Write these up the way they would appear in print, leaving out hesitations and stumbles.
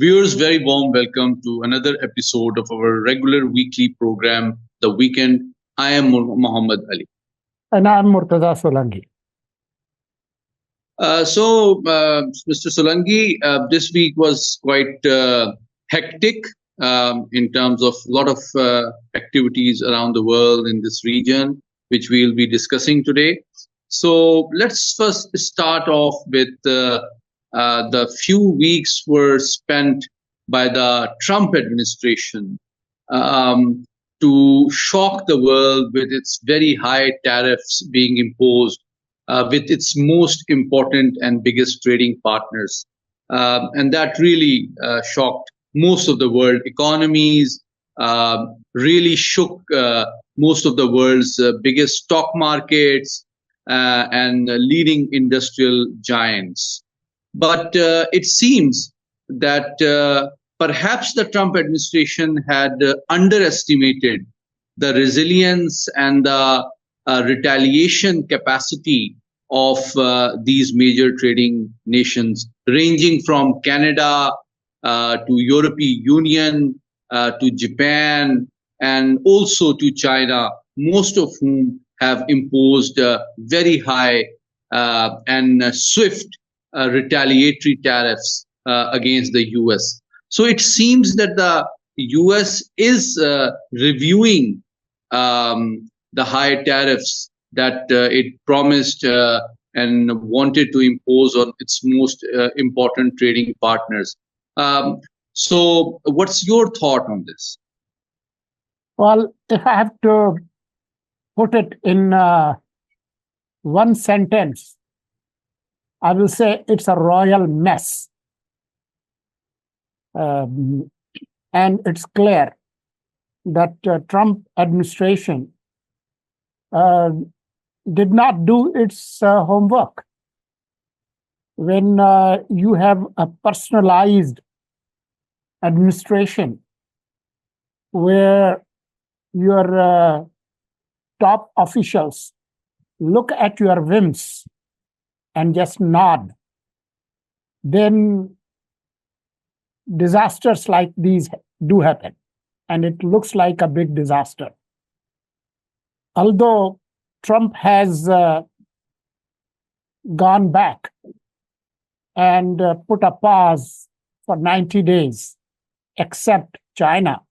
Viewers, very warm welcome to another episode of our regular weekly program, The Weekend. I am Muhammad Ali. And I'm Murtaza Solangi. Mr. Solangi, this week was quite hectic in terms of a lot of activities around the world in this region, which we'll be discussing today. So let's first start off with the few weeks were spent by the Trump administration to shock the world with its very high tariffs being imposed with its most important and biggest trading partners. And that really shocked most of the world economies, really shook most of the world's biggest stock markets and leading industrial giants. But it seems that perhaps the Trump administration had underestimated the resilience and the retaliation capacity of these major trading nations, ranging from Canada to European Union to Japan and also to China, most of whom have imposed very high and swift retaliatory tariffs against the US. So it seems that the US is reviewing the high tariffs that it promised and wanted to impose on its most important trading partners. So what's your thought on this? Well, if I have to put it in one sentence, I will say it's a royal mess. And it's clear that Trump administration did not do its homework. When you have a personalized administration where your top officials look at your whims and just nod, then disasters like these do happen. And it looks like a big disaster. Although Trump has gone back and put a pause for 90 days, except China,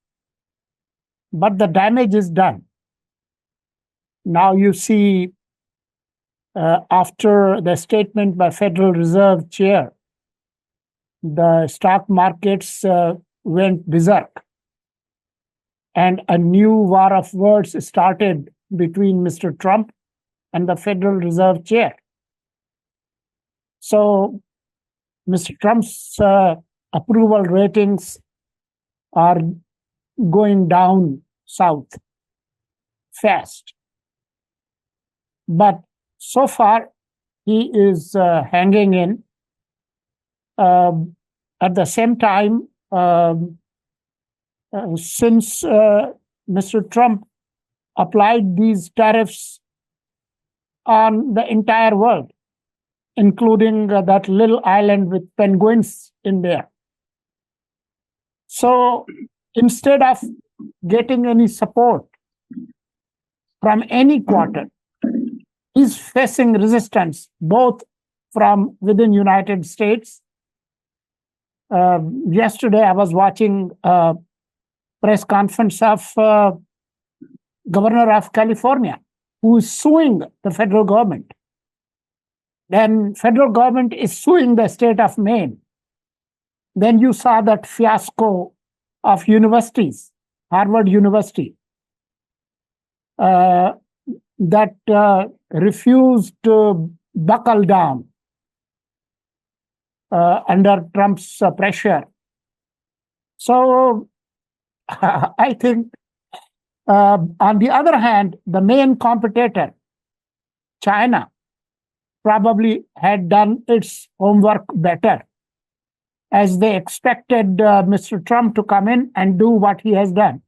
but the damage is done. Now you see, after the statement by Federal Reserve Chair, the stock markets went berserk. And a new war of words started between Mr. Trump and the Federal Reserve Chair. So Mr. Trump's approval ratings are going down south fast. But so far, he is hanging in. At the same time, since Mr. Trump applied these tariffs on the entire world, including that little island with penguins in there. So instead of getting any support from any quarter, he's facing resistance both from within United States. Yesterday, I was watching a press conference of Governor of California, who is suing the federal government. Then federal government is suing the state of Maine. Then you saw that fiasco of universities, Harvard University, that refused to buckle down under Trump's pressure. So I think, on the other hand, the main competitor, China, probably had done its homework better, as they expected Mr. Trump to come in and do what he has done.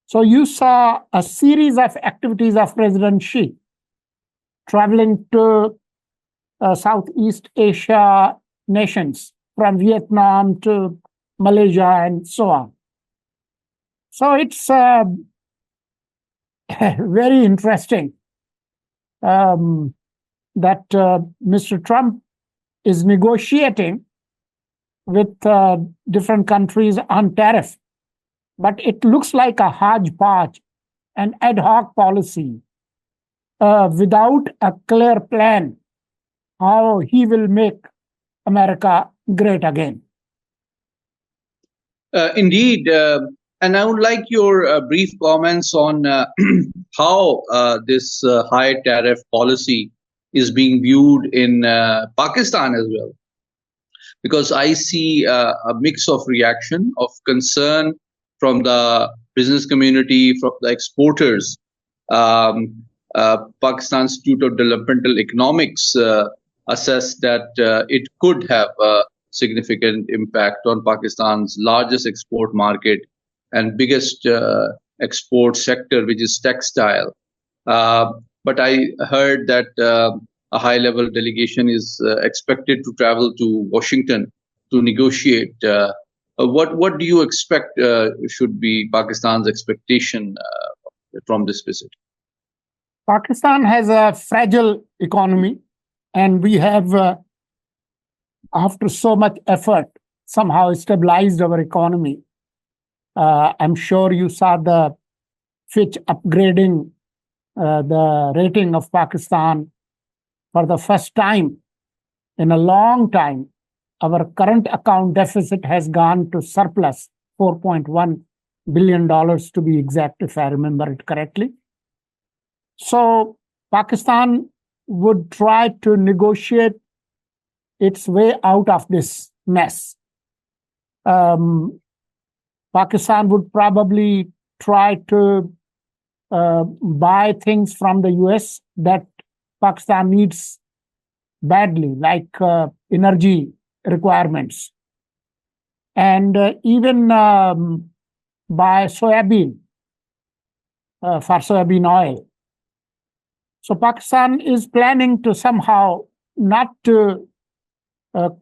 So you saw a series of activities of President Xi traveling to Southeast Asia nations from Vietnam to Malaysia and so on. So it's very interesting that Mr. Trump is negotiating with different countries on tariff, but it looks like a hodgepodge, an ad hoc policy without a clear plan how he will make America great again. Indeed. And I would like your brief comments on how this high tariff policy is being viewed in Pakistan as well. Because I see a mix of reaction, of concern from the business community, from the exporters. Pakistan Institute of Developmental Economics assessed that it could have a significant impact on Pakistan's largest export market and biggest export sector, which is textile. But I heard that a high-level delegation is expected to travel to Washington to negotiate. What do you expect should be Pakistan's expectation from this visit? Pakistan has a fragile economy, and we have, after so much effort, somehow stabilized our economy. I'm sure you saw the Fitch upgrading the rating of Pakistan for the first time in a long time. Our current account deficit has gone to surplus, $4.1 billion to be exact, if I remember it correctly. So Pakistan would try to negotiate its way out of this mess. Pakistan would probably try to buy things from the US that Pakistan needs badly, like energy requirements, and even buy soybean for soybean oil. So Pakistan is planning to somehow not to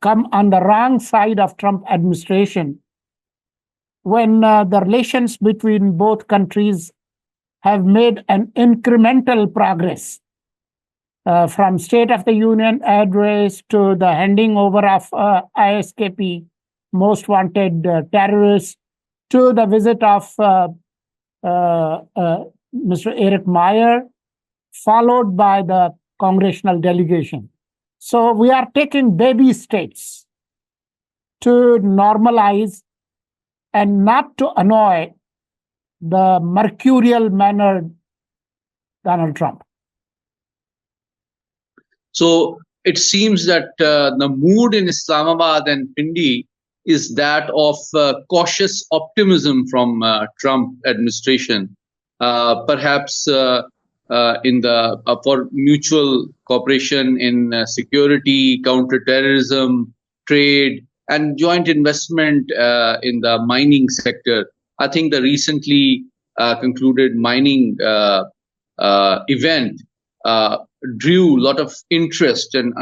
come on the wrong side of Trump administration when the relations between both countries have made an incremental progress from State of the Union address to the handing over of ISKP, most wanted terrorists, to the visit of Mr. Eric Meyer, followed by the congressional delegation. So we are taking baby steps to normalize and not to annoy the mercurial-mannered Donald Trump. So it seems that the mood in Islamabad and Pindi is that of cautious optimism from Trump administration, perhaps in the for mutual cooperation in security, counterterrorism, trade, and joint investment in the mining sector. I think the recently concluded mining event drew a lot of interest and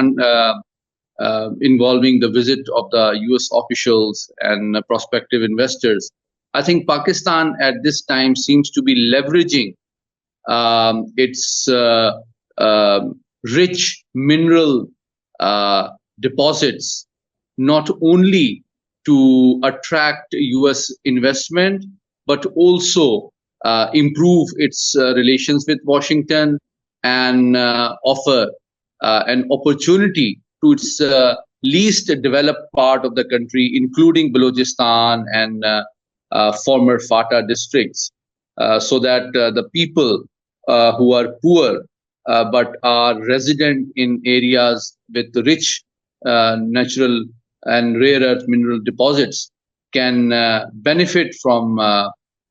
involving the visit of the US officials and prospective investors. I think Pakistan at this time seems to be leveraging its rich mineral deposits not only to attract US investment, but also improve its relations with Washington and offer an opportunity to its least developed part of the country, including Balochistan and former FATA districts, so that the people who are poor but are resident in areas with rich natural and rare earth mineral deposits can benefit from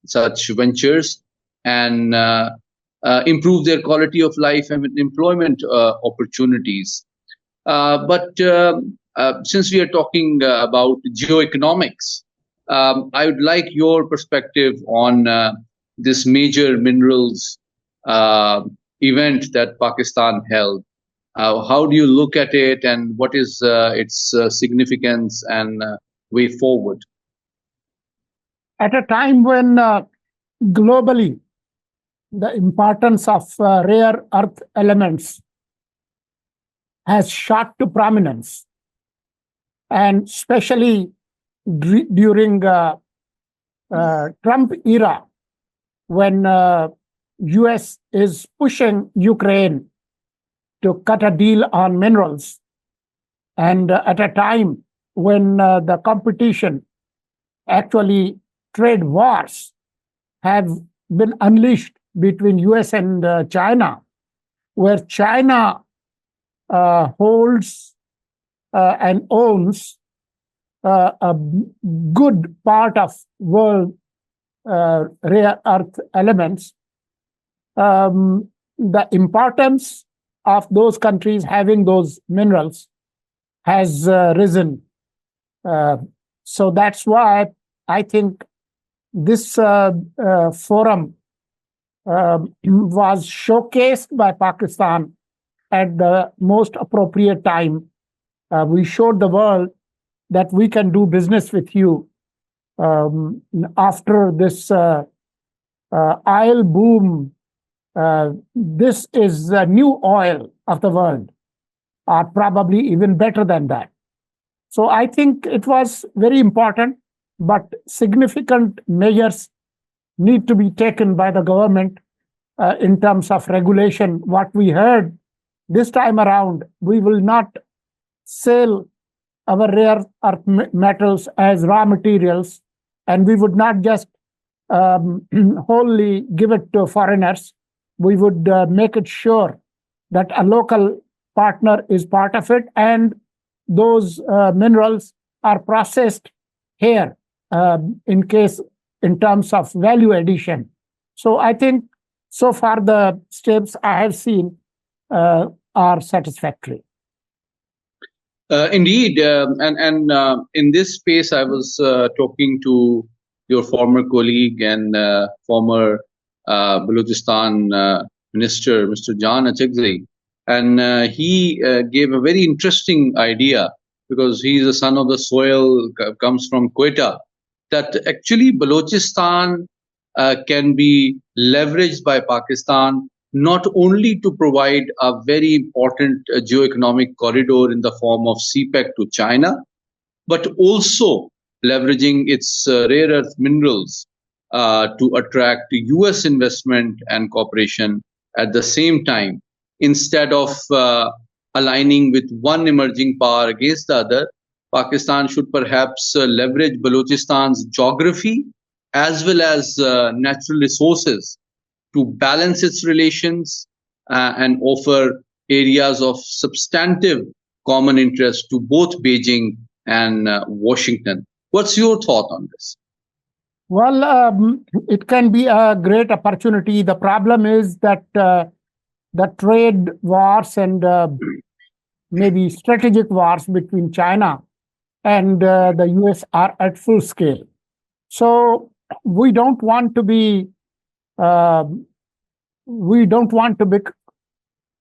such ventures and improve their quality of life and employment opportunities. But since we are talking about geoeconomics, I would like your perspective on this major minerals event that Pakistan held. How do you look at it, and what is its significance and way forward? At a time when globally the importance of rare earth elements has shot to prominence, and especially during Trump era, when US is pushing Ukraine to cut a deal on minerals, and at a time when the competition, actually trade wars, have been unleashed between US and China, where China holds and owns a good part of world rare earth elements. The importance of those countries having those minerals has risen. So that's why I think this forum was showcased by Pakistan at the most appropriate time. We showed the world that we can do business with you after this oil boom. This is the new oil of the world, or probably even better than that. So I think it was very important, but significant measures need to be taken by the government in terms of regulation. What we heard this time around, we will not sell our rare earth metals as raw materials, and we would not just wholly give it to foreigners. We would make it sure that a local partner is part of it, and those minerals are processed here in terms of value addition. So I think so far the steps I have seen are satisfactory. Indeed, and in this space, I was talking to your former colleague and former Balochistan minister, Mr. Jan Achakzai, and he gave a very interesting idea, because he's a son of the soil, comes from Quetta, that actually Balochistan can be leveraged by Pakistan not only to provide a very important geo-economic corridor in the form of CPEC to China, but also leveraging its rare earth minerals to attract US investment and cooperation at the same time. Instead of aligning with one emerging power against the other, Pakistan should perhaps leverage Balochistan's geography as well as natural resources to balance its relations and offer areas of substantive common interest to both Beijing and Washington. What's your thought on this? Well, it can be a great opportunity. The problem is that the trade wars and maybe strategic wars between China and the US are at full scale. So we don't want to be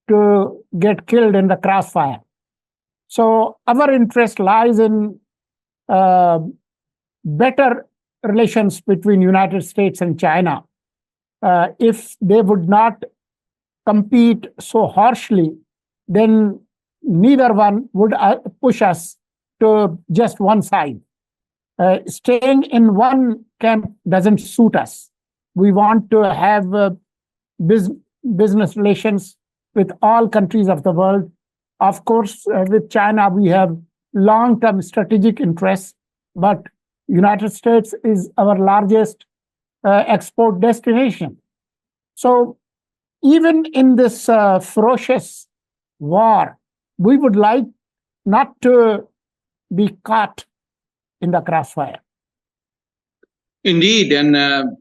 to get killed in the crossfire. So our interest lies in better relations between United States and China. If they would not compete so harshly, then neither one would push us to just one side. Staying in one camp doesn't suit us. We want to have business relations with all countries of the world. Of course, with China, we have long-term strategic interests, but United States is our largest export destination. So even in this ferocious war, we would like not to be caught in the crossfire. Indeed, and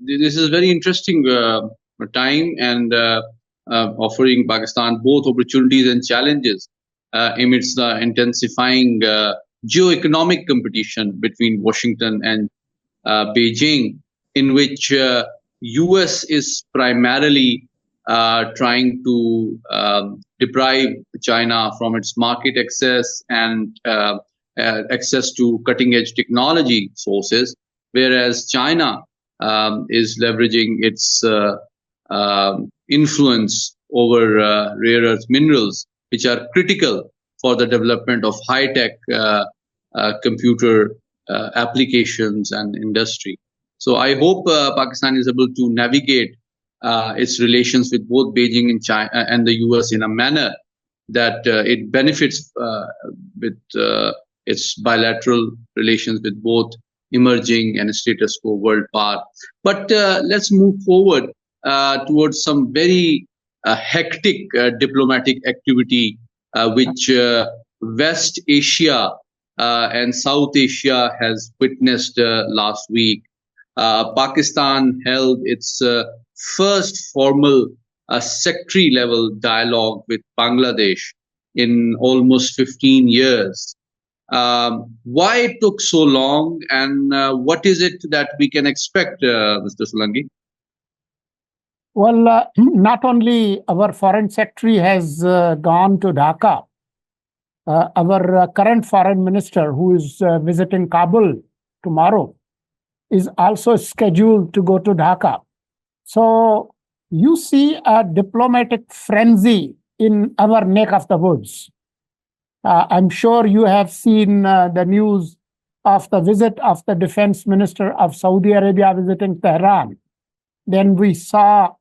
this is very interesting time, and offering Pakistan both opportunities and challenges amidst the intensifying geo-economic competition between Washington and Beijing, in which US is primarily trying to deprive China from its market access and access to cutting edge technology sources, whereas China is leveraging its influence over rare earth minerals, which are critical for the development of high tech computer applications and industry. So I hope Pakistan is able to navigate its relations with both Beijing and China and the US in a manner that it benefits with its bilateral relations with both emerging and status quo world power. But let's move forward towards some very hectic diplomatic activity which West Asia and South Asia has witnessed last week. Pakistan held its first formal secretary level dialogue with Bangladesh in almost 15 years. Why it took so long, and what is it that we can expect, Mr. Solangi? Well, not only our foreign secretary has gone to Dhaka, our current foreign minister, who is visiting Kabul tomorrow, is also scheduled to go to Dhaka. So you see a diplomatic frenzy in our neck of the woods. I'm sure you have seen the news of the visit of the defense minister of Saudi Arabia visiting Tehran. Then we saw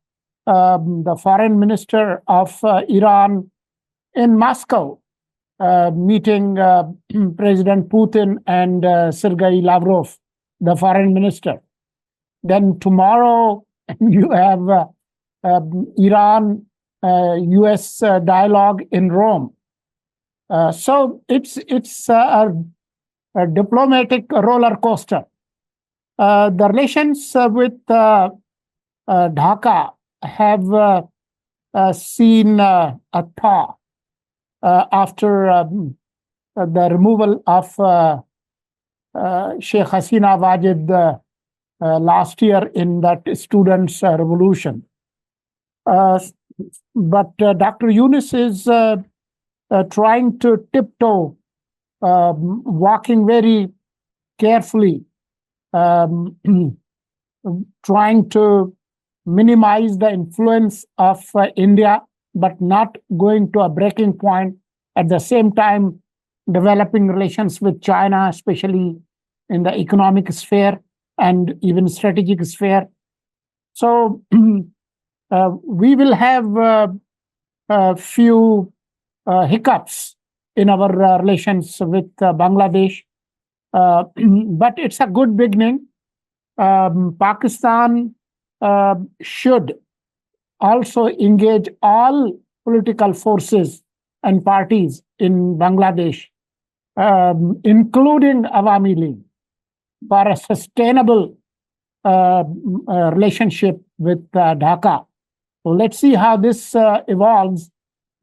the foreign minister of Iran in Moscow meeting President Putin and Sergei Lavrov, the foreign minister. Then tomorrow you have Iran-US dialogue in Rome. So it's a diplomatic roller coaster. The relations with Dhaka have seen a thaw after the removal of Sheikh Hasina Wajid last year in that students' revolution. But Dr. Yunus is trying to tiptoe, walking very carefully, trying to minimize the influence of India, but not going to a breaking point. At the same time, developing relations with China, especially in the economic sphere and even strategic sphere. So we will have a few hiccups in our relations with Bangladesh, but it's a good beginning. Pakistan should also engage all political forces and parties in Bangladesh, including Awami League, for a sustainable relationship with Dhaka. So let's see how this evolves.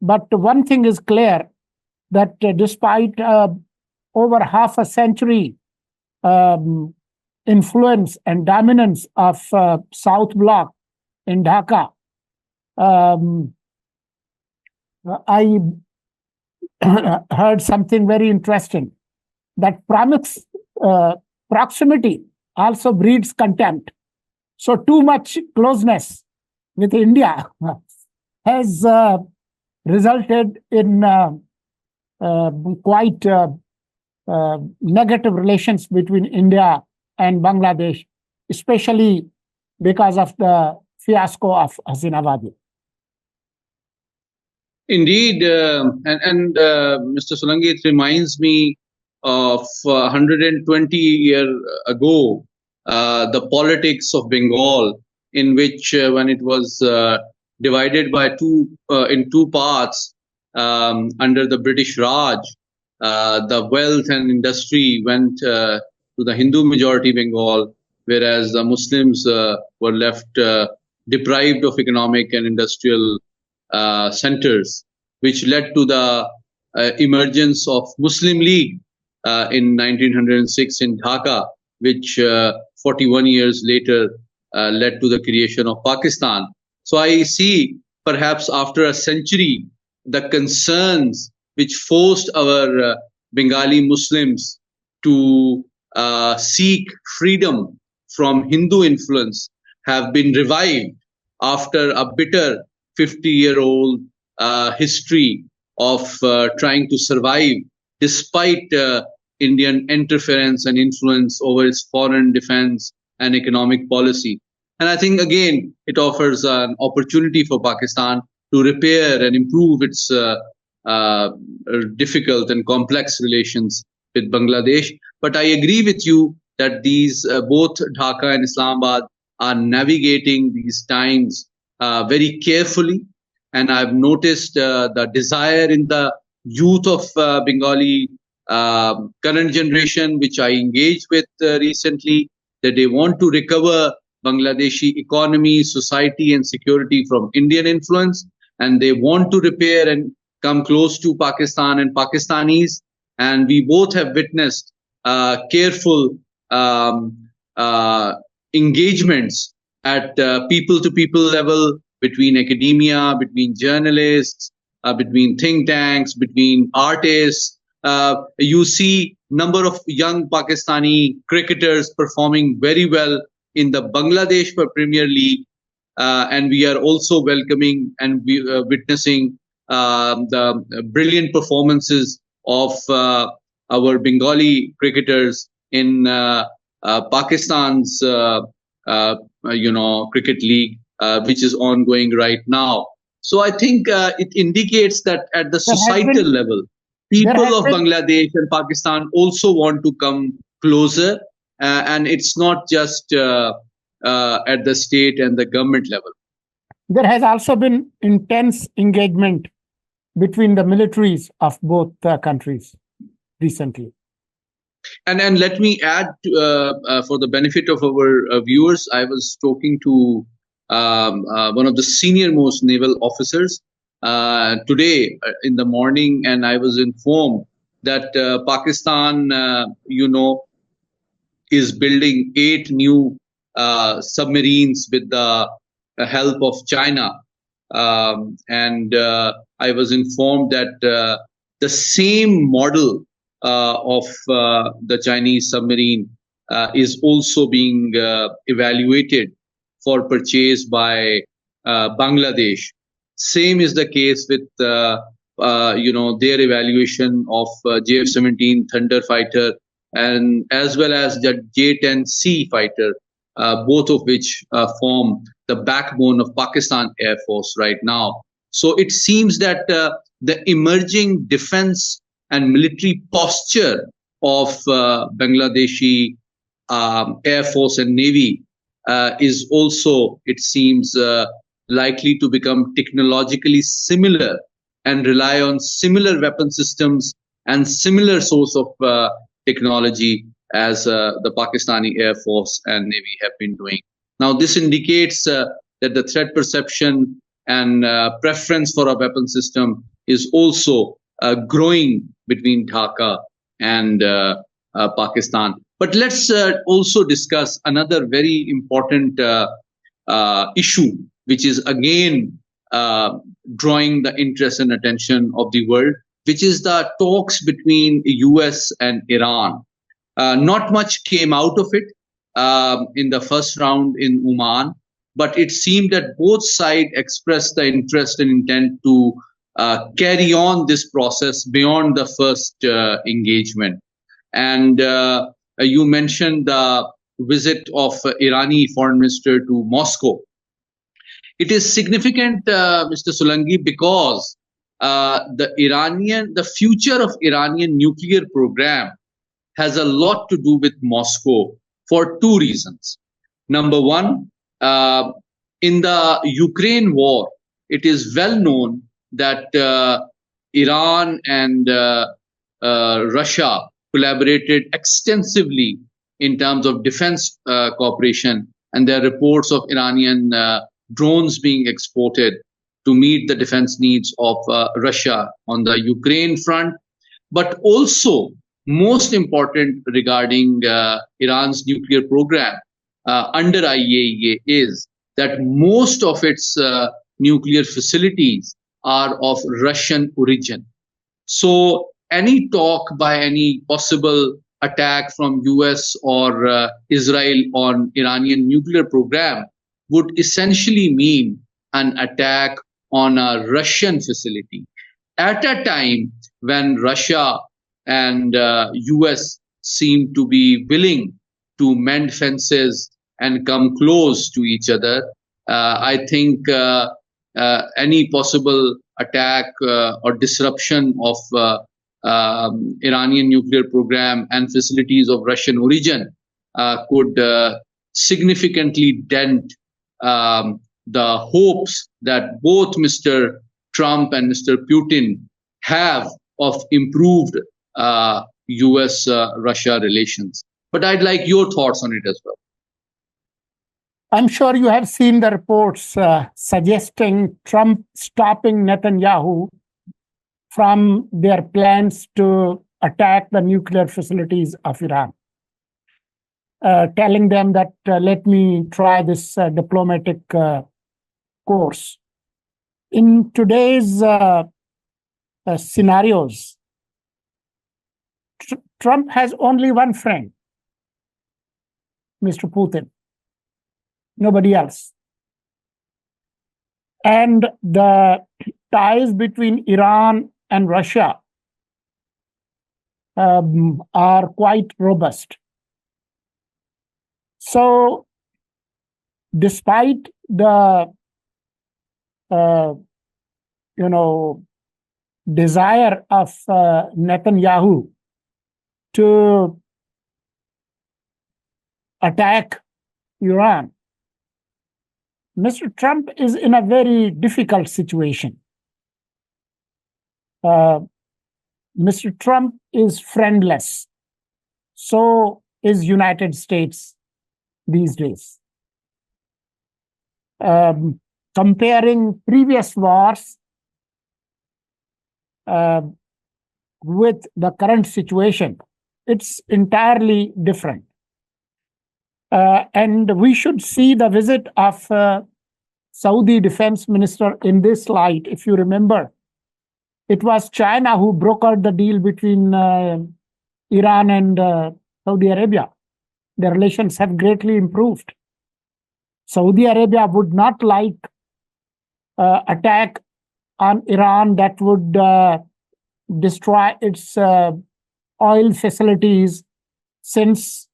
But one thing is clear, that despite over half a century influence and dominance of South Bloc in Dhaka, I heard something very interesting, that proximity also breeds contempt. So too much closeness with India has resulted in quite negative relations between India and Bangladesh, especially because of the fiasco of Hasina Wajid. Indeed, and Mr. Solangi, it reminds me of 120 years ago, the politics of Bengal, in which when it was divided by in two parts under the British Raj, the wealth and industry went to the Hindu majority Bengal, whereas the Muslims were left deprived of economic and industrial centers, which led to the emergence of Muslim League in 1906 in Dhaka, which 41 years later led to the creation of Pakistan. So I see perhaps after a century, the concerns which forced our Bengali Muslims to seek freedom from Hindu influence have been revived after a bitter 50-year-old history of trying to survive despite Indian interference and influence over its foreign defense and economic policy. And I think, again, it offers an opportunity for Pakistan to repair and improve its difficult and complex relations with Bangladesh. But I agree with you that these both Dhaka and Islamabad are navigating these times very carefully. And I've noticed the desire in the youth of Bengali current generation, which I engaged with recently, that they want to recover Bangladeshi economy, society, and security from Indian influence, and they want to repair and come close to Pakistan and Pakistanis. And we both have witnessed careful engagements at people-to-people level between academia, between journalists, between think tanks, between artists. You see number of young Pakistani cricketers performing very well in the Bangladesh Premier League, and we are also welcoming and witnessing the brilliant performances of our Bengali cricketers in Pakistan's cricket league, which is ongoing right now. So I think it indicates that at the societal level, people of Bangladesh and Pakistan also want to come closer, and it's not just at the state and the government level. There has also been intense engagement between the militaries of both countries recently. And let me add, for the benefit of our viewers, I was talking to one of the senior most naval officers today in the morning, and I was informed that Pakistan, is building 8 new submarines with the help of China. And I was informed that the same model of the Chinese submarine is also being evaluated for purchase by Bangladesh. Same is the case with their evaluation of JF-17 Thunder fighter, and as well as the J-10C fighter, both of which form the backbone of Pakistan Air Force right now. So it seems that the emerging defense and military posture of Bangladeshi Air Force and Navy is also, it seems, likely to become technologically similar and rely on similar weapon systems and similar source of technology as the Pakistani Air Force and Navy have been doing. Now, this indicates that the threat perception and preference for a weapon system is also growing between Dhaka and Pakistan. But let's also discuss another very important issue, which is again drawing the interest and attention of the world, which is the talks between US and Iran. Not much came out of it in the first round in Oman, but it seemed that both sides expressed the interest and intent to carry on this process beyond the first engagement. And you mentioned the visit of Irani foreign minister to Moscow. It is significant, Mr. Solangi, because the future of Iranian nuclear program has a lot to do with Moscow for 2 reasons. Number one, in the Ukraine war, it is well known that Iran and Russia collaborated extensively in terms of defense cooperation, and there are reports of Iranian drones being exported to meet the defense needs of Russia on the Ukraine front. But also, most important regarding Iran's nuclear program under IAEA is that most of its nuclear facilities are of Russian origin. So any talk by any possible attack from US or Israel on Iranian nuclear program would essentially mean an attack on a Russian facility at a time when Russia and US seem to be willing to mend fences and come close to each other. I think any possible attack or disruption of Iranian nuclear program and facilities of Russian origin could significantly dent the hopes that both Mr. Trump and Mr. Putin have of improved US Russia relations. But I'd like your thoughts on it as well. I'm sure you have seen the reports suggesting Trump stopping Netanyahu from their plans to attack the nuclear facilities of Iran, telling them that let me try this diplomatic course. In today's scenarios, Trump has only one friend, Mr. Putin. Nobody else. And the ties between Iran and Russia are quite robust. So, despite the desire of Netanyahu to attack Iran, Mr. Trump is in a very difficult situation. Mr. Trump is friendless. So is United States these days. Comparing previous wars with the current situation, it's entirely different. And we should see the visit of Saudi defense minister in this light. If you remember, it was China who brokered the deal between Iran and Saudi Arabia. The relations have greatly improved. Saudi Arabia would not like attack on Iran that would destroy its oil facilities, since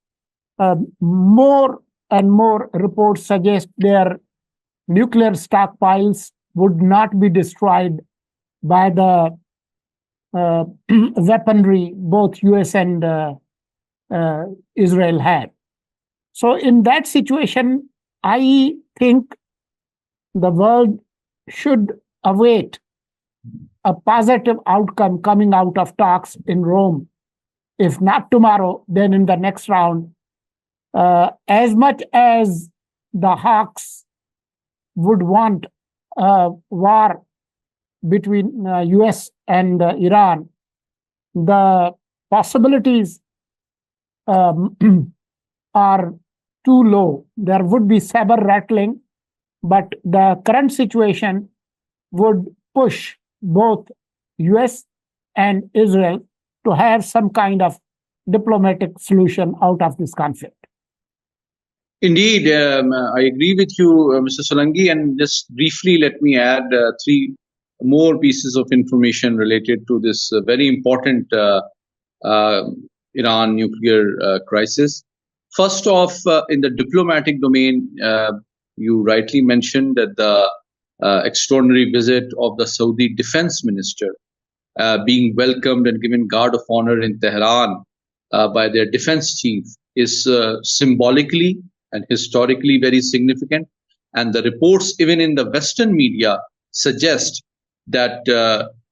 more and more reports suggest their nuclear stockpiles would not be destroyed by the weaponry both US and Israel had. So in that situation, I think the world should await a positive outcome coming out of talks in Rome. If not tomorrow, then in the next round. As much as the hawks would want war between US and Iran, the possibilities are too low. There would be saber rattling, but the current situation would push both US and Israel to have some kind of diplomatic solution out of this conflict. Indeed, I agree with you, Mr. Solangi, and just briefly let me add three more pieces of information related to this very important Iran nuclear crisis. First off, in the diplomatic domain, you rightly mentioned that the extraordinary visit of the Saudi defense minister being welcomed and given guard of honor in Tehran by their defense chief is symbolically and historically very significant. And the reports, even in the Western media, suggest that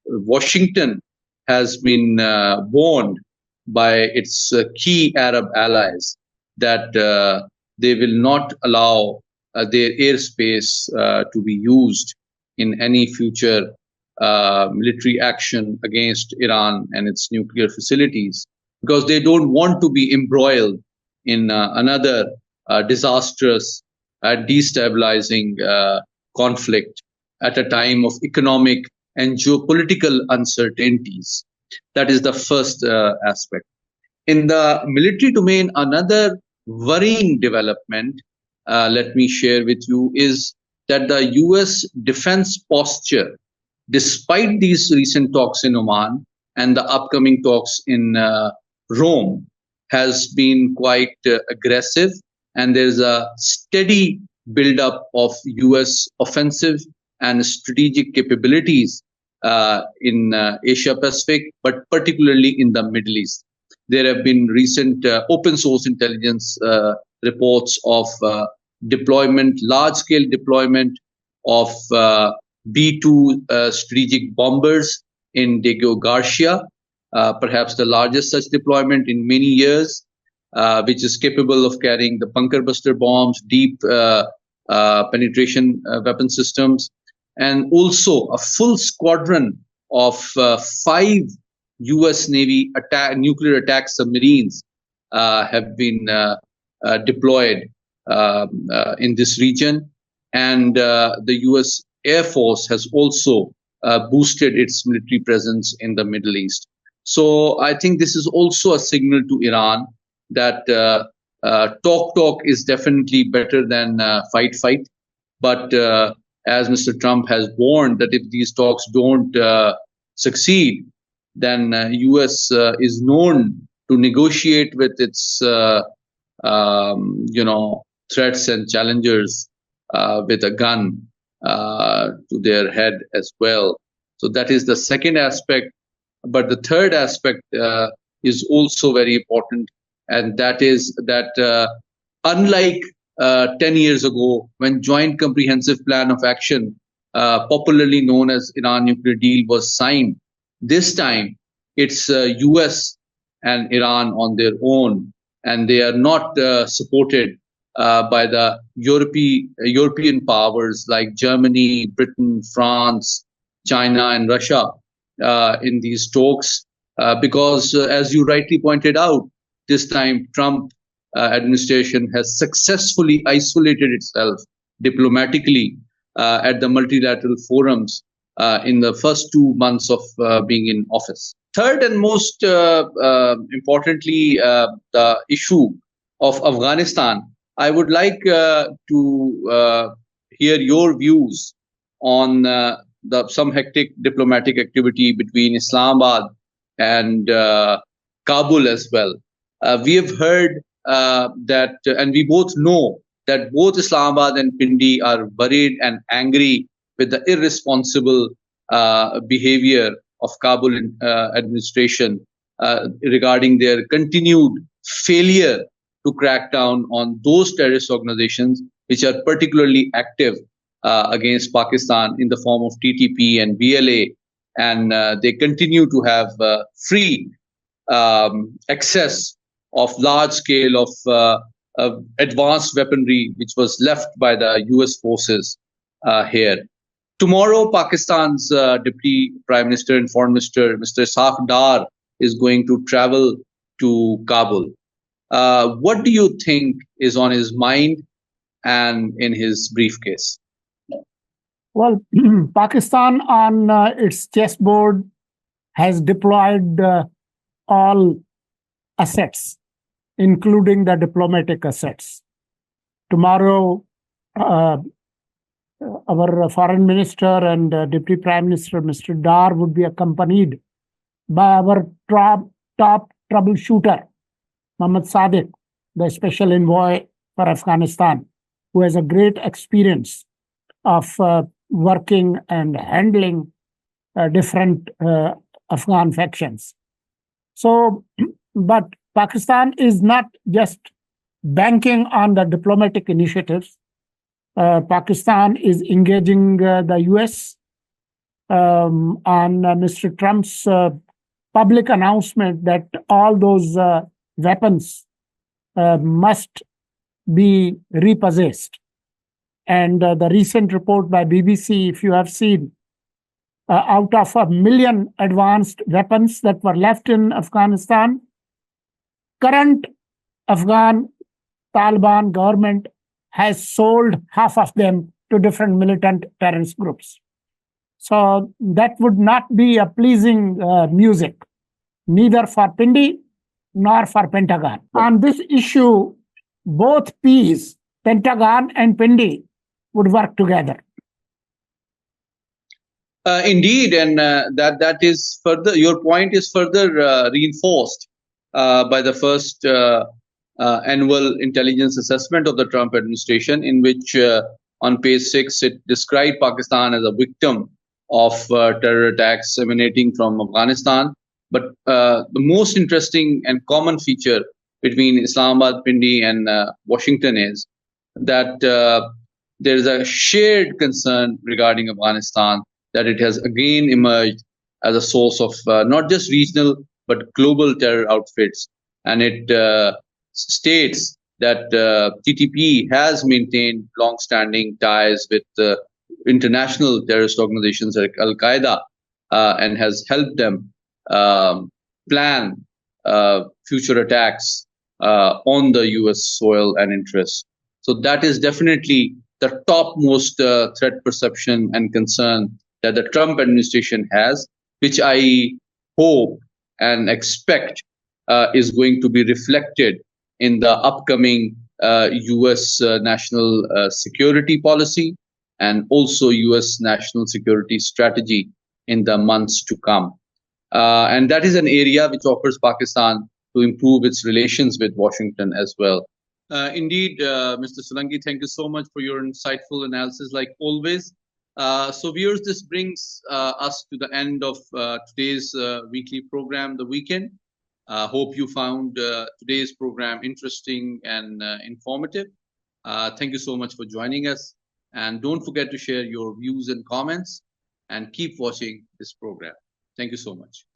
Washington has been warned by its key Arab allies that they will not allow their airspace to be used in any future military action against Iran and its nuclear facilities, because they don't want to be embroiled in another disastrous, destabilizing conflict at a time of economic and geopolitical uncertainties. That is the first aspect. In the military domain, another worrying development, let me share with you, is that the US defense posture, despite these recent talks in Oman and the upcoming talks in Rome, has been quite aggressive, and there's a steady build-up of US offensive and strategic capabilities in Asia Pacific, but particularly in the Middle East. There have been recent open source intelligence reports of large-scale deployment of B-2 strategic bombers in Diego Garcia, perhaps the largest such deployment in many years, which is capable of carrying the bunker buster bombs, deep penetration weapon systems, and also a full squadron of 5 US Navy nuclear attack submarines have been deployed in this region. And the US Air Force has also boosted its military presence in the Middle East. So I think this is also a signal to Iran that talk is definitely better than fight. But as Mr. Trump has warned, that if these talks don't succeed, then US is known to negotiate with its threats and challengers with a gun to their head as well. So that is the second aspect. But the third aspect is also very important, and that is that unlike 10 years ago, when Joint Comprehensive Plan of Action, popularly known as Iran nuclear deal, was signed, this time it's US and Iran on their own, and they are not supported by the European powers like Germany, Britain, France, China, and Russia in these talks, because as you rightly pointed out, this time Trump administration has successfully isolated itself diplomatically at the multilateral forums in the first 2 months of being in office. Third and most importantly, the issue of Afghanistan. I would like to hear your views on some hectic diplomatic activity between Islamabad and Kabul as well. We have heard that, and we both know that both Islamabad and Pindi are worried and angry with the irresponsible behavior of Kabul administration regarding their continued failure to crack down on those terrorist organizations which are particularly active against Pakistan in the form of TTP and BLA, and they continue to have free access of large scale of advanced weaponry which was left by the US forces here. Tomorrow, Pakistan's Deputy Prime Minister and Foreign Minister, Mr. Ishaq Dar, is going to travel to Kabul. What do you think is on his mind and in his briefcase? Well, Pakistan on its chessboard has deployed all assets, including the diplomatic assets. Tomorrow, our foreign minister and deputy prime minister, Mr. Dar, would be accompanied by our top troubleshooter, Mohammad Sadiq, the special envoy for Afghanistan, who has a great experience of working and handling different Afghan factions. So, but Pakistan is not just banking on the diplomatic initiatives. Pakistan is engaging the US on Mr. Trump's public announcement that all those weapons must be repossessed. And the recent report by BBC, if you have seen, out of 1 million advanced weapons that were left in Afghanistan, current Afghan Taliban government has sold half of them to different militant terrorist groups. So that would not be a pleasing music, neither for Pindi nor for Pentagon. On this issue, both P's, Pentagon and Pindi, would work together. Indeed, and that is further. Your point is further reinforced by the first annual intelligence assessment of the Trump administration, in which on page 6 it described Pakistan as a victim of terror attacks emanating from Afghanistan. But the most interesting and common feature between Islamabad, Pindi, and Washington is that there is a shared concern regarding Afghanistan, that it has again emerged as a source of not just regional but global terror outfits. And it states that TTP has maintained long-standing ties with international terrorist organizations like Al-Qaeda and has helped them plan future attacks on the US soil and interests. So that is definitely the topmost threat perception and concern that the Trump administration has, which I hope and expect is going to be reflected in the upcoming US national security policy and also US national security strategy in the months to come. And that is an area which offers Pakistan to improve its relations with Washington as well. Indeed, Mr. Solangi, thank you so much for your insightful analysis, like always. So viewers, this brings us to the end of today's weekly program, The Weekend. Hope you found today's program interesting and informative. Thank you so much for joining us. And don't forget to share your views and comments, and keep watching this program. Thank you so much.